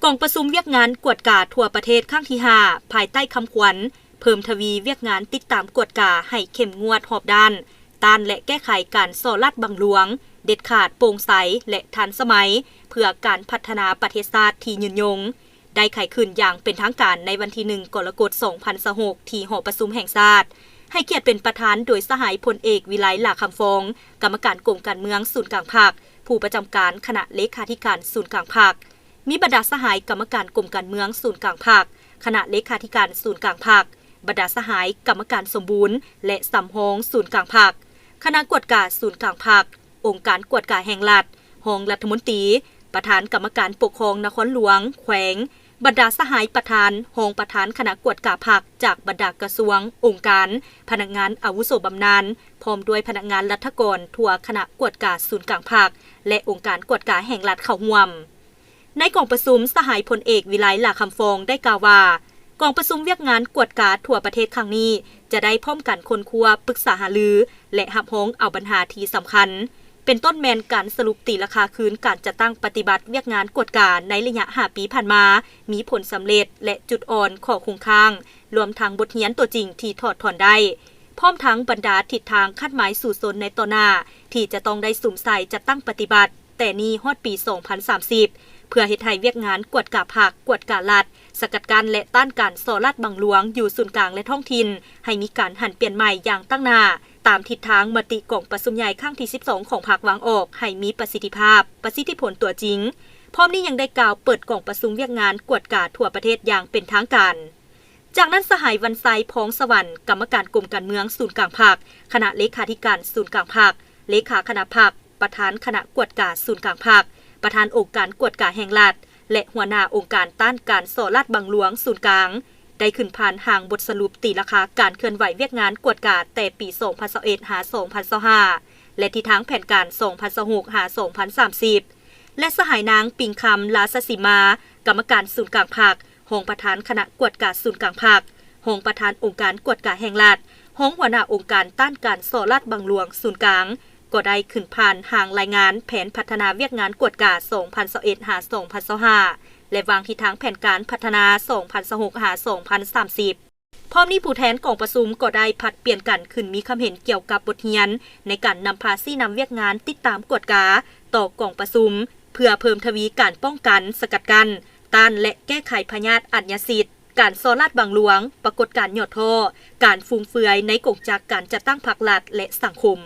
กองประชุมเวียกงานกวดกาทั่วประเทศครั้งที่5ภายใต้คำขวัญเพิ่มทวีเวียกงานติดตามกวดกาให้เข้มงวดรอบด้านต้านและแก้ไขการส่อลัดบังหลวงเด็ดขาดโปร่งใสและทันสมัยเพื่อการพัฒนาประเทศชาติที่ยืนยงได้ไขขึ้นอย่างเป็นทางการในวันที่1กรกฎาคม2026ที่หอประชุมแห่งชาติให้เกียรติเป็นประธานโดยสหายพลเอกวิไลหลาคำฟองกรรมการกรมการเมืองศูนย์กลางภาคผู้ประจำการคณะเลขาธิการศูนย์กลางภาคมีบรรดาสหายกรรมการกรมการเมืองศูนย์กลางภาคคณะเลขาธิการศูนย์กลางภาคบรรดาสหายกรรมการสมบูรณ์และสำรองศูนย์กลางภาคคณะกวดกาศูนย์กลางภาคองค์การกวดกาแห่งรัฐรองรัฐมนตรีประธานกรรมการปกครองนครหลวงแขวงบรรดาสหายประธานรองประธานคณะกวดกาภาคจากบรรดากระทรวงองค์การพนักงานอาวุโสบำนาญพร้อมด้วยพนักงานรัฐกรทั่วคณะกวดกาศูนย์กลางภาคและองค์การกวดกาแห่งรัฐเข้าร่วมในกองประชุมสหายพลเอกวิไลหลาคำฟองได้กล่าวว่ากองประชุมเวียกงานกวดกาทั่วประเทศครั้งนี้จะได้พร้อมกันค้นคว้าปรึกษาหารือและหับฮ้องเอาปัญหาที่สำคัญเป็นต้นแมนการสรุปตีราคาคืนการจัดตั้งปฏิบัติเวียกงานกวดกาในระยะ5 ปีผ่านมามีผลสำเร็จและจุดอ่อนข้อคงค้างรวมทั้งบทเรียนตัวจริงที่ถอดถอนได้พร้อมทั้งบรรดาทิศทางคาดหมายสู่สนในต่อหน้าที่จะต้องได้สุ่มใส่จัดตั้งปฏิบัติแต่นี้ฮอดปี2030เพื่อเฮ็ดให้เวียกงานกวดกาภาคกวดการัฐสกัดกั้นและต้านการส่อลัดบังหลวงอยู่ศูนย์กลางและท้องถิ่นให้มีการหันเปลี่ยนใหม่อย่างตั้งหน้าตามทิศทางมติกองประชุมใหญ่ครั้งที่12ของภาควางออกให้มีประสิทธิภาพประสิทธิผลตัวจริงพร้อมนี้ยังได้กล่าวเปิดกองประชุมเวียกงานกวดกาทั่วประเทศอย่างเป็นทางการจากนั้นสหายวันไซพองสวรรค์กรรมการกรมการเมืองศูนย์กลางภาคคณะเลขาธิการศูนย์กลางภาคเลขาคณะภาคประธานคณะกวดกาศูนย์กลางภาคประธานองค์การกวดกาแห่งรัฐและหัวหน้าองค์การต้านการส่อลัดบังหลวงศูนย์กลางได้ขึ้นผ่านห่างบทสรุปตีราคาการเคลื่อนไหวเวียกงานกวดกาแต่ปี2021หา2025และทิศทางแผนการ2026หา2030และสหายนางปิงคำลาสสิมากรรมการศูนย์กลางภาครองประธานคณะกวดกาศูนย์กลางภาครองประธานองค์การกวดกาแห่งรัฐรองหัวหน้าองค์การต้านการส่อลัดบังหลวงศูนย์กลางก็ได้ขึ้นผ่านห่างรายงานแผนพัฒนาเวียกงานกวดกา2021หา2025และวางทิศทางแผนการพัฒนา2026หา2030พร้อมนี้ผู้แทนกองประชุมก็ได้ผัดเปลี่ยนกันขึ้นมีความเห็นเกี่ยวกับบทเรียนในการนำภาษีนำเวียกงานติดตามกวดกาต่อกองประชุมเพื่อเพิ่มทวีการป้องกันสกัดกั้นต้านและแก้ไขพยาธิอัญสิทธิ์การส่อลัดบังหลวงปรากฏการณ์หยอดท่อการฟุ่มเฟือยในกงจักรการจัดตั้งพรรครัฐและสังคม